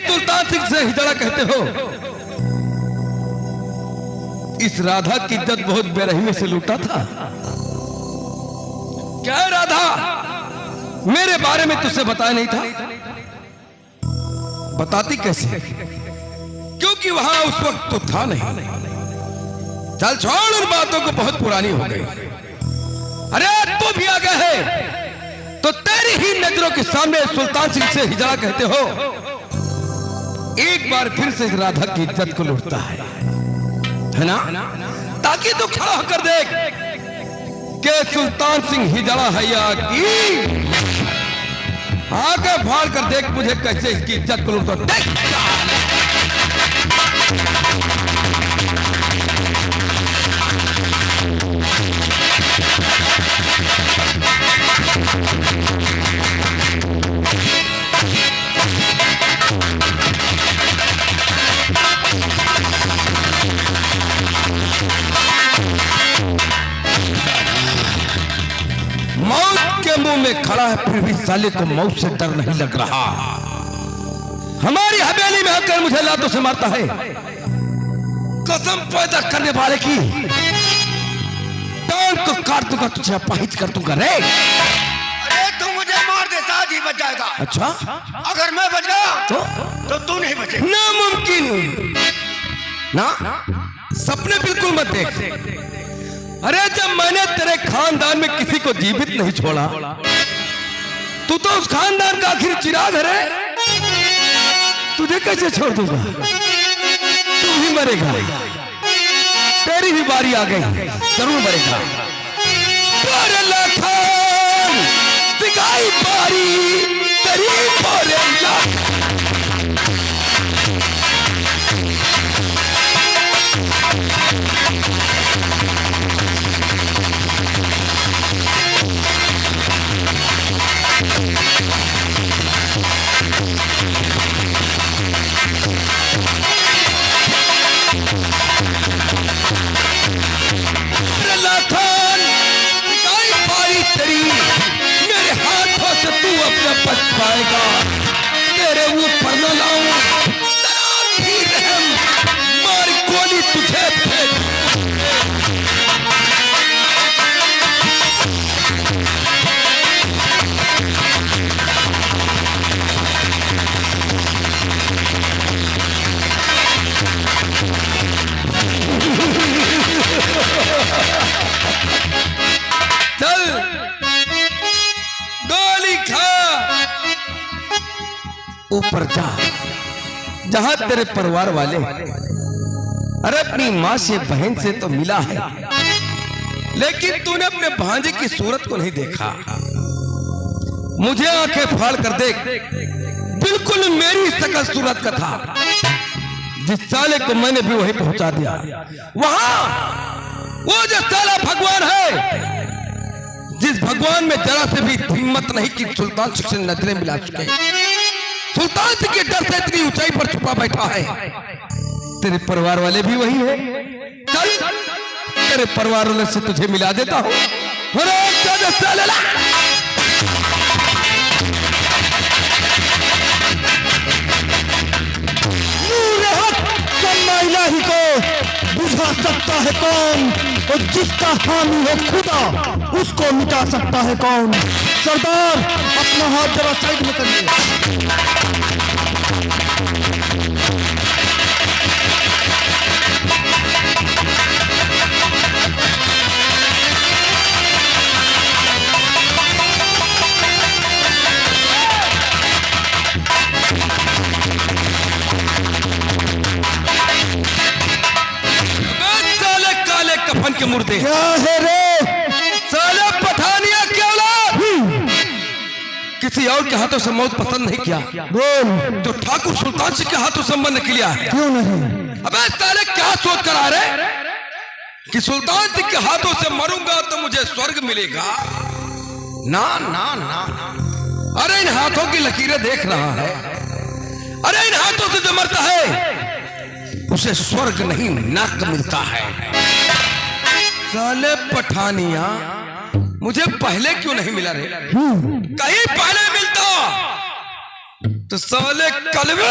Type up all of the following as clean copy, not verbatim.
सुल्तान सिंह से हिजड़ा कहते हो? इस राधा की इज्जत बहुत बेरहमी से लूटा था। क्या है राधा? मेरे बारे में तुझसे बताया नहीं था? बताती कैसे? क्योंकि वहां उस वक्त तो था नहीं। चल छोड़ उन बातों को, बहुत पुरानी हो गई। अरे तू भी आ गया है तो तेरी ही नजरों के सामने सुल्तान सिंह से हिजड़ा कहते हो। एक बार फिर से राधा की इज्जत को लूटता है ना? ताकि तू खड़ा होकर देख कि सुल्तान सिंह हिजड़ा है या की। आगे फाड़ कर देख मुझे कैसे इसकी इज्जत को लूटता। देख मौत के मुंह में खड़ा है, फिर भी साले को मौत से डर नहीं लग रहा। हमारी हवेली में आकर मुझे लातों से मारता है। कसम पैदा करने वाले की टांग को काट दूंगा, तुझे अपाहिज कर दूंगा रे। अरे तू मुझे मार दे, साथ ही बच जाएगा। अच्छा, अगर मैं बच गया तो तू नहीं बचेगा। नामुमकिन ना, सपने बिल्कुल मत देख। अरे जब मैंने तेरे खानदान में किसी को जीवित नहीं छोड़ा, तू तो उस खानदान का आखिर चिराग है रे। तुझे कैसे छोड़ दूंगा? तू भी मरेगा, तेरी भी बारी आ गई, जरूर मरेगा। दिखाई बारी तेरी बच पाएगा। तेरे ऊपर न लाऊं भी रहम, मार गोली तुझे फेंक। चल गोली खा, ऊपर जा जहां तेरे परिवार वाले। अरे अपनी मां से बहन से तो मिला है, लेकिन तूने अपने भांजे की सूरत को नहीं देखा। मुझे आंखें फाड़ कर देख, बिल्कुल मेरी शकल सूरत का था। जिस साले को मैंने भी वहीं पहुंचा दिया। वहां वो जो साला भगवान है, जिस भगवान में जरा से भी हिम्मत नहीं कि सुल्तान सिंह से नजरें मिला सके, सुल्तान सिंह के डर से इतनी ऊंचाई पर छुपा बैठा है। तेरे परिवार वाले भी वही है। चल तेरे परिवार वाले से तुझे मिला देता हूं। इलाही को बुझा सकता है कौन, और जिसका हामी है खुदा उसको मिटा सकता है कौन। सरदार अपना हाथ जरा साइड में करिए। के मुर्दे क्या है रे? साले पठानिया क्या औलाद, किसी और के हाथों से मौत पसंद नहीं किया। बोल, तो ठाकुर सुल्तान सिंह के हाथों से मरने के लिए है। क्यों नहीं? अबे साले क्या सोच कर आ रहे कि सुल्तान सिंह के हाथों से मरूंगा तो मुझे स्वर्ग मिलेगा? ना ना ना, अरे इन हाथों की लकीरें देख रहा है। अरे इन हाथों से जो मरता है उसे स्वर्ग नहीं नर्क मिलता है। साले पठानिया, मुझे पहले क्यों नहीं मिला रे? कहीं पहले मिलता तो साले कलवे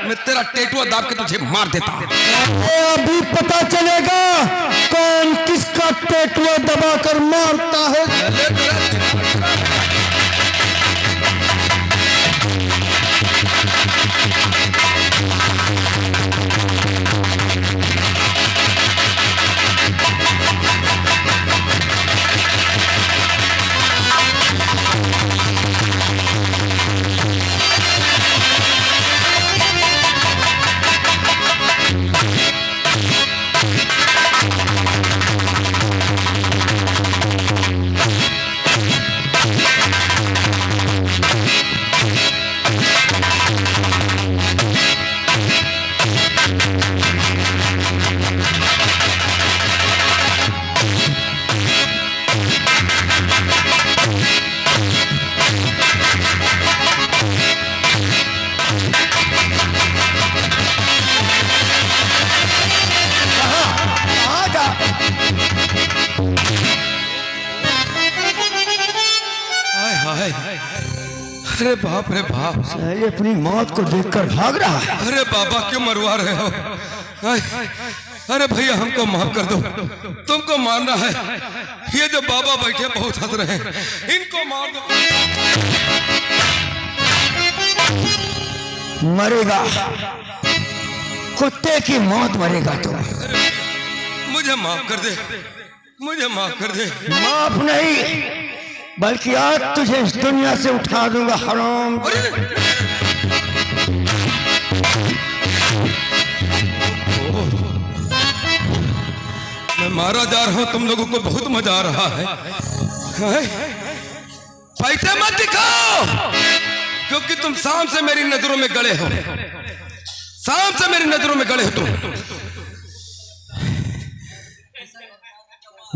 मैं तेरा टेटुआ दाब के तुझे मार देता। अभी पता चलेगा कौन किसका टेटुआ दबाकर मारता है। अरे बाप रे बाप, ये अपनी मौत को देखकर भाग रहा है। अरे बाबा क्यों मरवा रहे हो? अरे भैया हमको माफ कर दो, तुमको मारना है। ये जो बाबा बैठे बहुत हंस रहे हैं, इनको मार दो। मरेगा, कुत्ते की मौत मरेगा तू। मुझे माफ कर दे, मुझे माफ कर दे। माफ नहीं, बल्कि आज तुझे इस दुनिया से उठा दूंगा हराम। मैं मारा जा रहा हूं, तुम लोगों को बहुत मजा आ रहा है। पैसे मत दिखाओ, क्योंकि तुम शाम से मेरी नजरों में गड़े हो, शाम से मेरी नजरों में गड़े हो तुम।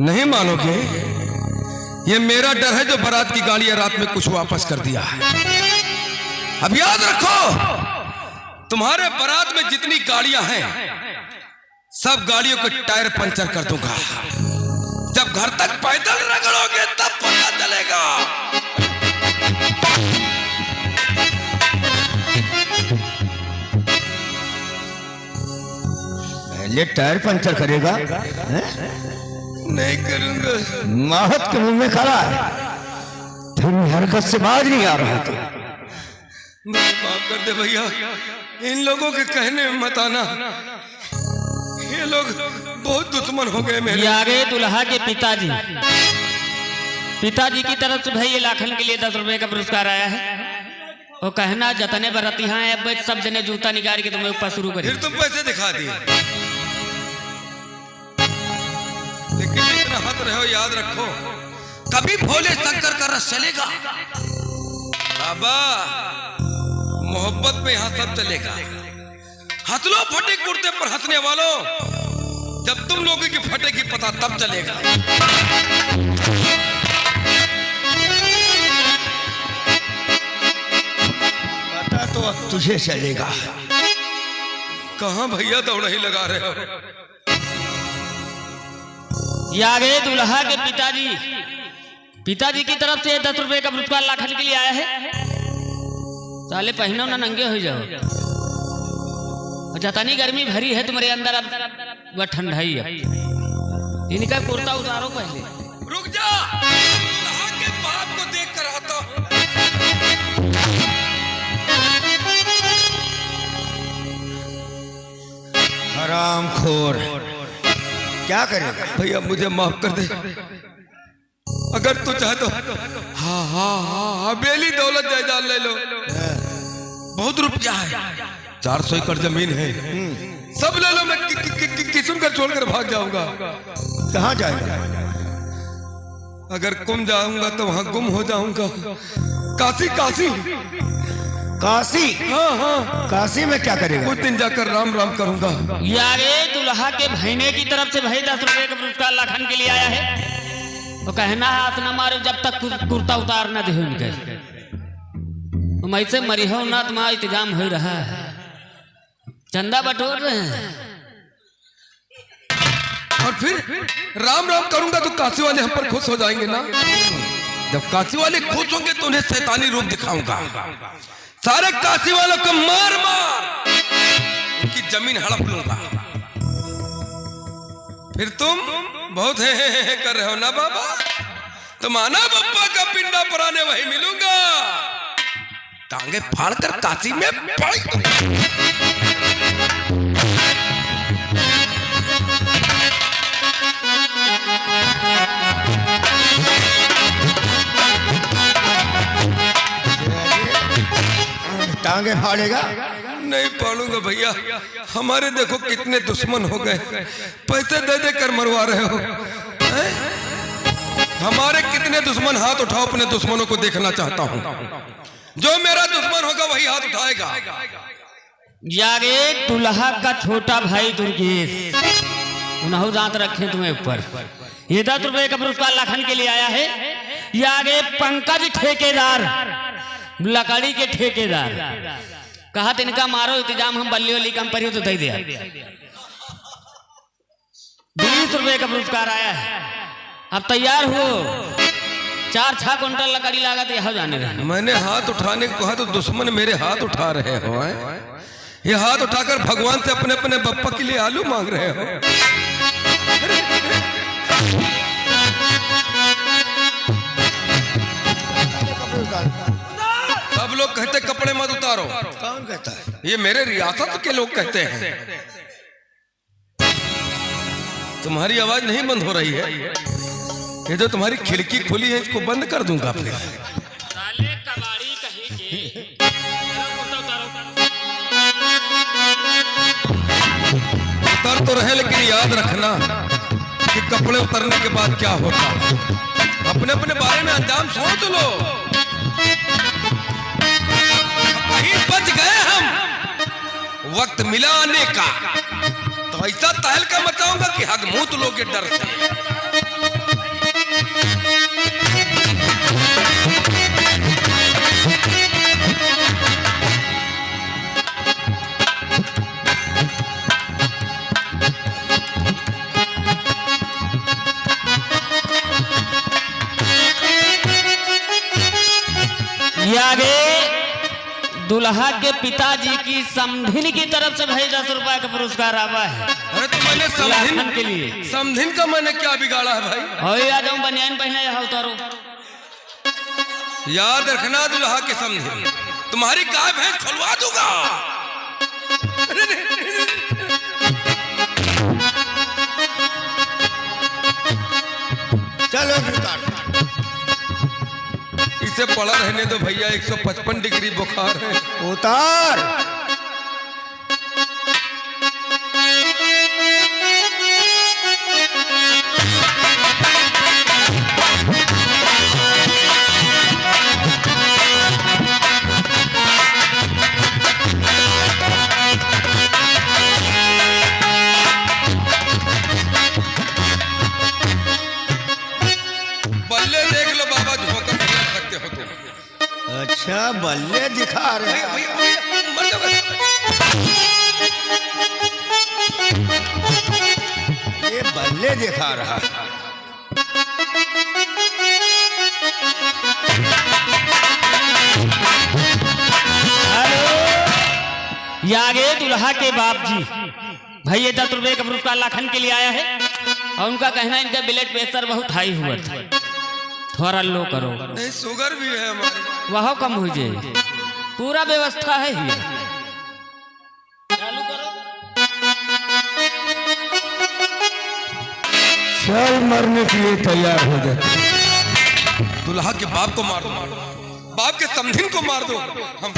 नहीं मानोगे, ये मेरा डर है जो बारात की गाड़ियां रात में कुछ वापस कर दिया है। अब याद रखो, तुम्हारे बारात में जितनी गाड़ियां हैं, सब गाड़ियों के टायर पंचर कर दूंगा। जब घर तक पैदल रगड़ोगे तब पता चलेगा। पहले टायर पंचर करेगा? नहीं करूंगा। माहत के मुंह में खड़ा है, तेरी हरकत से बाज नहीं आ रहा था। मुझे माफ कर दे भैया, इन लोगों के कहने में मत आना, ये लोग बहुत दुश्मन हो गए मेरे। आगे दुल्हा के पिताजी की तरफ से भाई ये लाखन के लिए 10 रुपए का पुरस्कार आया है। वो कहना जतने बरती है अब सब जने जूता निकाल के तुम्हें ऊपर शुरू करें। फिर तुम पैसे दिखा दिए, लेकिन इतना हद रहे हो, याद रखो कभी भोले शंकर का रस चलेगा। बाबा मोहब्बत में यहां सब चलेगा। हंस लो फटे कुर्ते पर हंसने वालों, जब तुम लोगों की फटेगी पता तब चलेगा। पता तो अब तुझे चलेगा। कहां भैया दौड़ा ही लगा रहे हो? आगे दुल्हा के पिताजी की तरफ से 10 रुपए का पुरस्कार लाखन के लिए आया है। साले पहनो ना नंगे हो जाओ, जतनी गर्मी भरी है तुम्हारे अंदर अब वह ठंडाई है। इनका कुर्ता उतारो पहले। रुक जा, दुल्हा के बाप को देख कर आता हूं। हरामखोर, क्या करेगा? भैया मुझे माफ कर दे, अगर तू चाहे तो हाँ हाँ हाँ हवेली दौलत जायदाद ले लो, बहुत रुपया है, 400 एकड़ जमीन है, सब ले लो। मैं किस्म कर छोड़कर भाग जाऊंगा। कहाँ जाएगा? अगर गुम जाऊंगा तो वहां गुम हो जाऊंगा। काशी काशी काशी? हाँ हाँ, काशी में क्या करेगा? कुछ दिन जाकर राम राम करूंगा। यारे दुल्हा के भाईने की तरफ से भाई 10 रुपए का पुरस्कार लाखन के लिए आया है। तो कहना हाथ न मारो जब तक कुर्ता उतार न दे उनके। तुम ऐसे मरी हो ना, तुम्हारा इंतजाम हो रहा है, चंदा बटोर रहे हैं। और फिर राम राम करूंगा तो काशी वाले हम पर खुश हो जाएंगे ना। जब काशी वाले खुश होंगे तो उन्हें शैतानी रूप दिखाऊंगा, सारे काशी वालों को मार मार उनकी जमीन हड़प लूंगा। फिर तुम बहुत है कर रहे हो ना बाबा, तुम आना बप्पा का पिंडा पराने वही मिलूंगा, टांगे फाड़कर काशी में पड़ टांगे फाड़ेगा? नहीं फाड़ूंगा भैया, हमारे देखो कितने दुश्मन हो गए, पैसे दे दे कर मरवा रहे हो हैं? हमारे कितने दुश्मन, हाथ उठाओ, अपने दुश्मनों को देखना चाहता हूं। जो मेरा दुश्मन होगा वही हाथ उठाएगा। जागे दुल्हा का छोटा भाई दुर्गेश, उन्होंने दांत रखे तुम्हें ऊपर, ये 10 रुपए का पुरस्कार लाखन के लिए आया है। ये आगे पंकज ठेकेदार, लकड़ी के ठेकेदार, कहा इनका मारो इंतजाम, हम बल्ली वाली कम परी तो दे दिया। 20 रुपए का पुरस्कार आया है। अब तैयार हो, 4-6 कुंटल लकड़ी लागत यह जाने रहे। मैंने हाथ उठाने को कहा तो दुश्मन मेरे हाथ उठा रहे हो हैं? ये हाथ उठाकर भगवान से अपने अपने बप्पा के लिए आलू मांग रहे हो। सब लोग कहते कपड़े मत उतारो। कौन कहता है? ये मेरे रियासत के लोग कहते हैं। तुम्हारी आवाज नहीं बंद हो रही है, ये जो तुम्हारी खिड़की खुली है इसको बंद कर दूंगा फिर। साले कबाड़ी कहीं के। उतर तो रहे, लेकिन याद रखना कि कपड़े उतरने के बाद क्या होता। अपने अपने बारे में अंजाम सोच लो। कहीं बच गए हम, वक्त मिला आने का तो ऐसा तहलका मचाऊंगा कि हग मुंह तो लोगे डर से। आगे दुल्हा के पिताजी की समधिन की तरफ से भाई 10 रुपए का पुरस्कार आवा है। अरे तो मैंने लाखन के लिए समधिन का मैंने क्या बिगाड़ा है भाई? और आ जाऊं बनियान पहने यहाँ उतारो। याद रखना दुल्हा के समधिन, तुम्हारी गाय भैंस खुलवा दूंगा। चलो उतार। इसे पड़ा रहने दो भैया, 155 डिग्री बुखार है। उतार। बल्ले देख लो बाबा, झोंका नहीं लग सकते हो तुम। अच्छा बल्ले दिखा रहे हैं। मर जाओगे। ये बल्ले दिखा रहा है। हेलो, ये आगे दुल्हा के बाप जी भाई ये 10 रुपए का पुरस्कार लाखन के लिए आया है। और उनका कहना है इनका ब्लड प्रेशर बहुत हाई हुआ था, थोड़ा लो करो। नहीं शुगर भी है हमारे। वह कम हो जाए, पूरा व्यवस्था है ये। चालू करो। चल मरने के लिए तैयार हो जाए। दुल्हा के बाप को मार दो, बाप के समधिन को मार दो। हम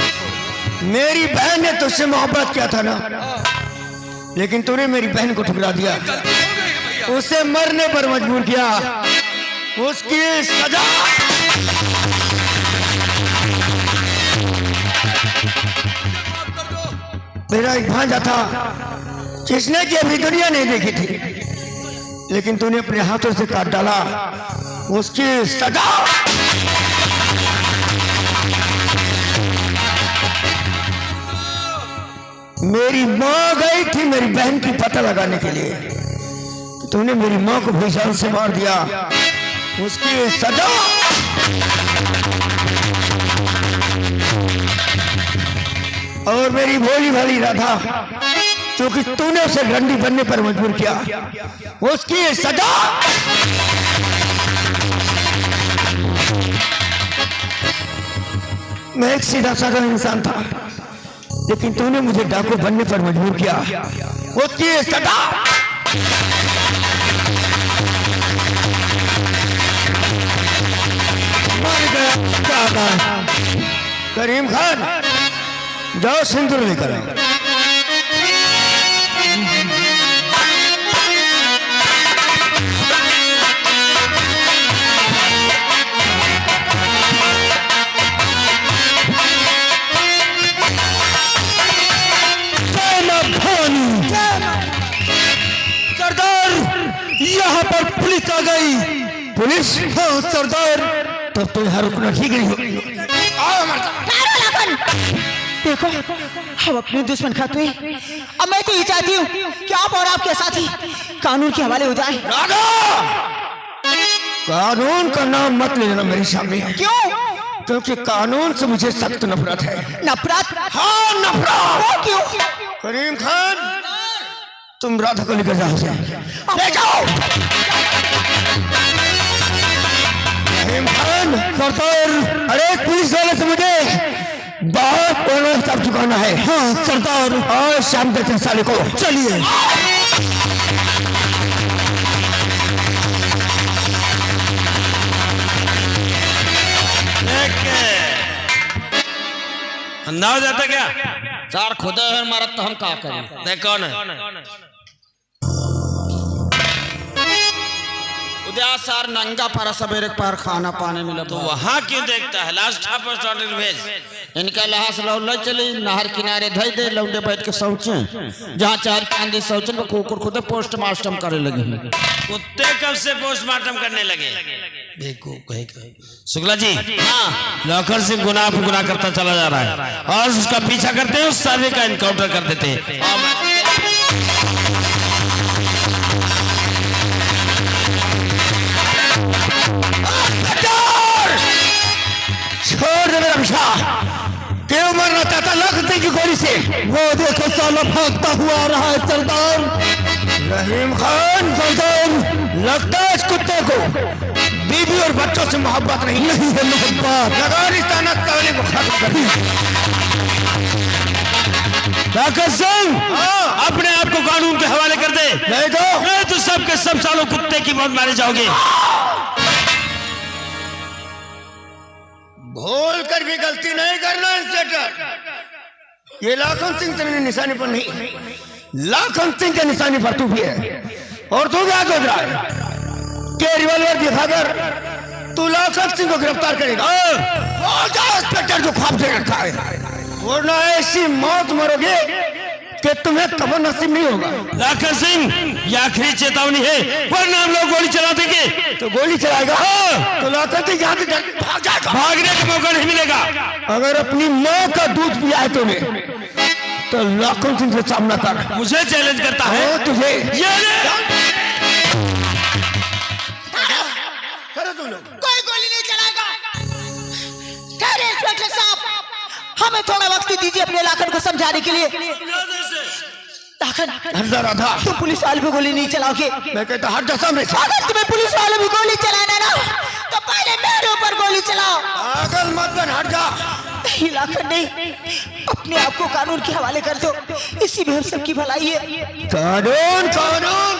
मेरी बहन ने तुझसे मोहब्बत किया था ना, लेकिन तूने मेरी बहन को ठुकरा दिया, गलती हो गई है भैया। उसे मरने पर मजबूर किया। उसकी सजा मेरा एक भांजा था जिसने कि अभी दुनिया नहीं देखी थी, लेकिन तूने अपने हाथों से काट डाला। उसकी सजा मेरी माँ गई थी मेरी बहन की पता लगाने के लिए, तूने मेरी माँ को भूषण से मार दिया। उसकी सजा और मेरी भोली भाली राधा, क्योंकि तूने उसे रंडी बनने पर मजबूर किया, उसकी ये सजा। मैं एक सीधा साधा इंसान था, लेकिन तूने मुझे डाकू बनने पर मजबूर किया, उसकी ये सजा। मर गया करीम खान, जाओ सिंदूर लेकर आओ। सरदार, यहाँ पर पुलिस आ गई। पुलिस? हाँ सरदार, तब तो यहाँ रुकना ठीक नहीं होगी। देखो, हम अपने दुश्मन खाते हैं। अब मैं तो ये चाहती हूँ कि आप और आपके साथी कानून के हवाले हो जाए। कानून का नाम मत लेना मेरे सामने। क्यों? क्योंकि कानून से मुझे सख्त नफरत है। नफरत? हाँ नफरत। वो क्यों? करीम खान, तुम राधा को लेकर जाओ। ले जाओ। करीम खान, सरदार, अरे पुलिस वाले से मुझे बहुत बड़ा हिसाब चुकाना है। हाँ सरदार, और शाम तक साले को। चलिए। अंदाज आता क्या? चार खुदा है हमारा, तो हम क्या करें? देख कौन है? उदया सर नंगा पर सवेरे पर खाना पाने मिला। तो वहाँ क्यों देखता है? लास्ट भेज। इनका लहास लौल चली नहर किनारे धई दे, लौंडे बैठ के सोचे जहाँ चार पांच दिन सोचन में कुकुर खुद पोस्टमार्टम करे लगे। कुत्ते कब से पोस्टमार्टम करने लगे? देखो कहे शुक्ला जी, हाँ, लॉकर से गुनाह पे गुनाह करता चला जा रहा है और उसका पीछा करते हैं, उस सारे का एनकाउंटर कर देते हैं। छोड़ दे मेरा पिछा। क्यों मरना चाहता लाखन सिंह की गोली से? वो देखो साला भागता हुआ आ रहा है सरदार। रहीम खान, सरदार, लगता है इस कुत्ते को बीवी और बच्चों से मोहब्बत नहीं है। मोहब्बत अफगानिस्तान ताली को खत्म कर दी। लाखन सिंह, अपने आप को कानून के हवाले कर दे, नहीं तो सबके सब सालों कुत्ते की मौत मारे जाओगे। भूल कर भी गलती नहीं करना इंस्पेक्टर। ये लाखन सिंह तेरे निशाने पर नहीं, लाखन सिंह के निशाने पर तू भी है। और तू क्या सोच रहा है कि रिवॉल्वर दिखाकर तू लाखन सिंह को गिरफ्तार करेगा? और जा इंस्पेक्टर जो ख्वाब दे रखा है, वरना ऐसी मौत मरोगे कि तुम्हें कबर नसीब नहीं होगा। लाखन सिंह, ये आखिरी चेतावनी है, वरना हम लोग गोली चला देंगे। तो गोली चलाएगा? तो लाखन सिंह यहाँ से भाग जाएगा। भागने का मौका नहीं मिलेगा। अगर अपनी माँ का दूध पिया है तूने, तो लाखन सिंह से सामना कर। मुझे चैलेंज करता है तुझे? ये कोई गोली नहीं चलाएगा। ठहरे इंस्पेक्टर साहब, हमें थोड़ा वक्त दीजिए अपने लाखन को समझाने के लिए। लाखन, राधा, तुम पुलिस वाले भी गोली नहीं चलाओगे? मैं कहता हट जा सामने से। अगर तुम्हें पुलिस वाले भी गोली चलाना ना, तो पहले मेरे ऊपर गोली चलाओ। पागल मत बन, हट जा। नहीं लाखन, नहीं, अपने आप को कानून के हवाले कर दो, इसी में हम सबकी भलाई है। कानून कानून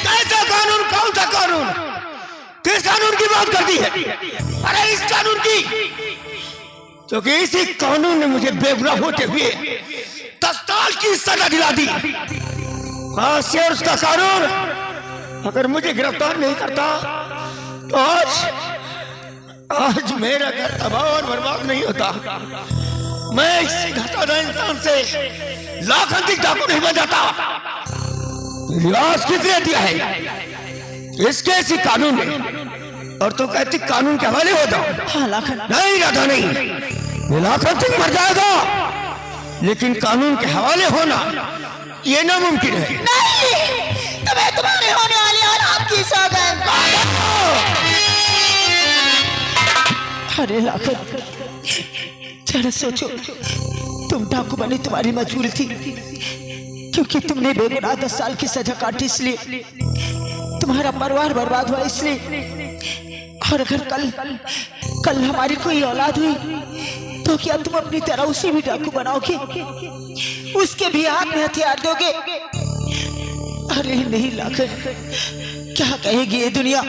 कैसा कानून? कौन सा कानून? किस कानून की बात करती है? अरे इस कानून की, क्योंकि इसी कानून ने मुझे बेगुनाह होते हुए 10 साल की सजा दिला दी। फांसी और उसका कानून अगर मुझे गिरफ्तार नहीं करता तो आज मेरा घर तबाह और बर्बाद नहीं होता। मैं इस घाटा इंसान से लाखन सिंह डाकू नहीं बन जाता। रिवाज किसने दिया है? इसके इसी कानून ने। और तो कहती कानून के हवाले हो जाओ। हाँ लाखन, नहीं राधा, नहीं, लाखन सिंह मर जाएगा, लेकिन कानून के हवाले होना ये नामुमकिन है। नहीं, तुम्हें तुम्हारे होने वाली औलाद की सौगंध। अरे लाखन, जरा सोचो, तुम डाकू बने तुम्हारी मजबूरी थी, क्योंकि तुमने बेगुनाह 10 साल की सजा काटी, इसलिए तुम्हारा परिवार बर्बाद हुआ इसलिए। और अगर कल हमारी कोई औलाद हुई तो क्या तुम अपनी तरह उसे भी डाकू बनाओगे, उसके भी हाथ में हथियार दोगे? अरे नहीं लाखन, क्या कहेगी ये दुनिया?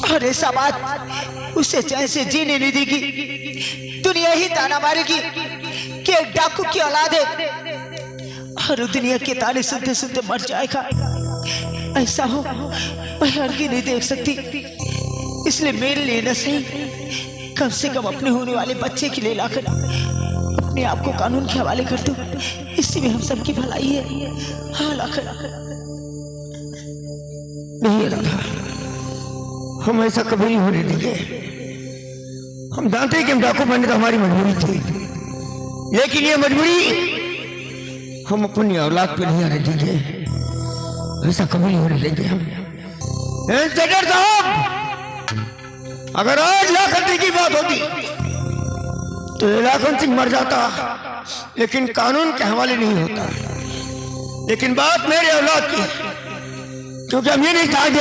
अरे समाज उसे चैन से जीने नहीं देगी, दुनिया ही ताना मारेगी कि एक डाकू की औलाद है, और दुनिया के ताने सुनते सुनते मर जाएगा। ऐसा हो मैं हरगिज़ नहीं देख सकती, इसलिए मेरे लिए न सही, कम से कम अपने होने वाले बच्चे के लिए लाकर अपने आप को कानून के हवाले कर दो, इससे भी हम सबकी भलाई है। हाँ लाकर नहीं राधा, हम ऐसा कभी नहीं होने देंगे। हम जानते हैं कि हम डाकू बनने तो हमारी मजबूरी थी, लेकिन ये मजबूरी हम अपनी औलाद पे नहीं आने देंगे, ऐसा कभी नहीं होने देंगे हम। इंस्पेक्टर साहब, अगर आज लाखन सिंह की बात होती तो ये लाखन सिंह मर जाता, लेकिन कानून के हवाले नहीं होता। लेकिन बात मेरे औलाद की, क्योंकि हम ये नहीं चाहते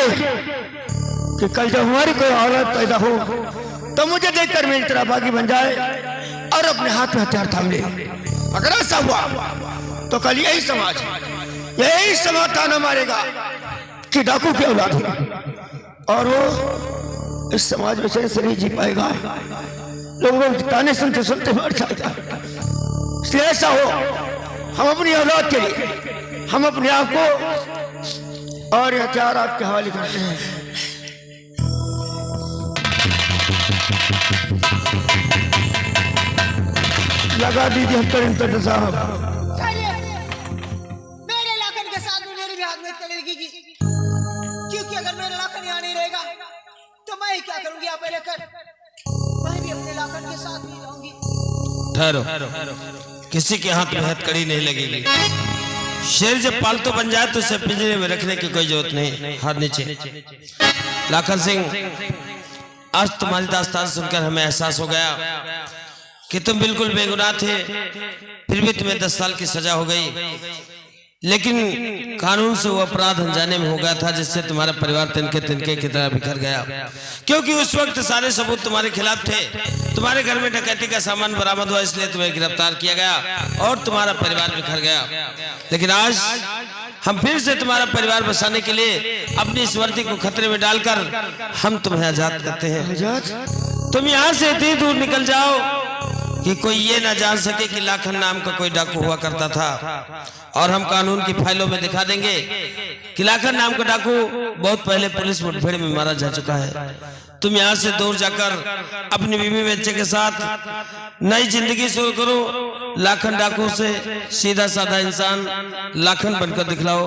कि कल जब हमारी कोई औलाद पैदा हो तो मुझे देखकर मेरी तरह बागी बन जाए और अपने हाथ में हथियार थाम ले। अगर ऐसा हुआ तो कल यही समाज ताना मारेगा कि डाकू की औलाद है, और वो इस समाज में से नहीं जी पाएगा, लोगों के ताने सुनते सुनते मर जाएगा। इसलिए ऐसा हो, हम अपनी औलाद के लिए हम अपने आप को और हथियार आपके हवाले करते हैं। लगा दीजिए इंस्पेक्टर साहब। मेरे लाखन के साथ में मेरे भी हाथ में तलवार की, क्योंकि अगर मेरा लाखन यहाँ नहीं रहेगा तो मैं ही क्या करूंगी? आप लेकर मैं भी अपने लाखन के साथ नहीं रहूंगी। ठहरो, किसी के हाथ में हथकड़ी नहीं लगेगी। शेर जब पालतू बन जाए तो उसे पिंजरे में रखने की कोई जरूरत नहीं। हाथ नीचे। लाखन सिंह, आज तुम्हारी दास्तान सुनकर हमें एहसास हो गया कि तुम बिल्कुल बेगुनाह थे, फिर भी तुम्हें 10 साल की सजा हो गई। लेकिन कानून से वो अपराध अनजाने में हो गया था, जिससे तुम्हारा परिवार तिनके तिनके की तरह बिखर गया, क्योंकि उस वक्त सारे सबूत तुम्हारे खिलाफ थे। तुम्हारे घर में डकैती का सामान बरामद हुआ, इसलिए तुम्हें गिरफ्तार किया गया और तुम्हारा परिवार बिखर गया। लेकिन आज हम फिर से तुम्हारा परिवार बचाने के लिए अपनी इस वर्दी को खतरे में डालकर हम तुम्हें आजाद करते हैं। तुम यहाँ से इतनी दूर निकल जाओ कि कोई ये ना जान सके कि लाखन नाम का कोई डाकू हुआ करता था, और हम कानून की फाइलों में दिखा देंगे कि लाखन नाम का डाकू बहुत पहले पुलिस मुठभेड़ में मारा जा चुका है। तुम यहाँ से दूर जाकर अपनी बीवी बच्चे के साथ नई जिंदगी शुरू करो। लाखन डाकू से सीधा साधा इंसान लाखन बनकर दिखलाओ।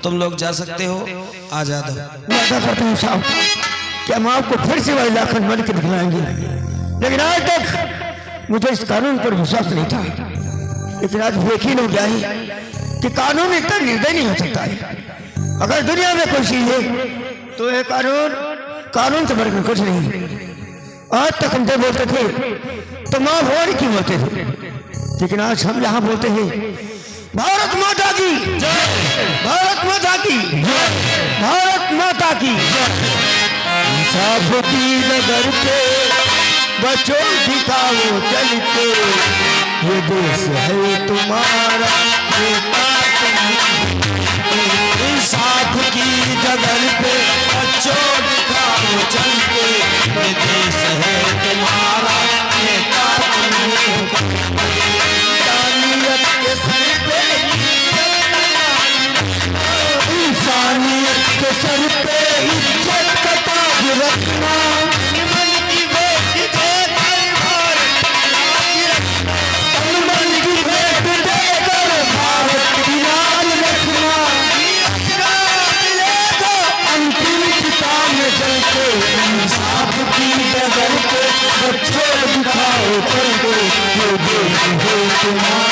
तुम लोग जा सकते हो, आजाद हो। वादा करता हूँ साहब कि हम आपको फिर से वही लाखन बन के दिखलाएंगे, लेकिन आज तक मुझे इस कानून पर विश्वास नहीं था, लेकिन आज यकीन हो गया है कि कानून इतना निर्दयी नहीं हो सकता है। अगर दुनिया में कोई चीज है तो ये कानून से बढ़कर कुछ नहीं। आज तक हम जब बोलते थे तो माँ भगवान की बोलते थे, लेकिन आज हम यहाँ बोलते हैं भारत माता की, भारत माता की, भारत माता की। इंसाफ की नगर पे बच्चों दिखाओ चल के, ये देश है तुम्हारा, इंसाफ की जगह पे बच्चों दिखाओ चल के, ये देश है तुम्हारा, नेता इंसानियत के सर पे, इंसानियत के सर पे इज्जत का ताज रखना, इंसाफ की नजर पे बच्चों दिखाओ चल के, ये देश है तुम्हारा।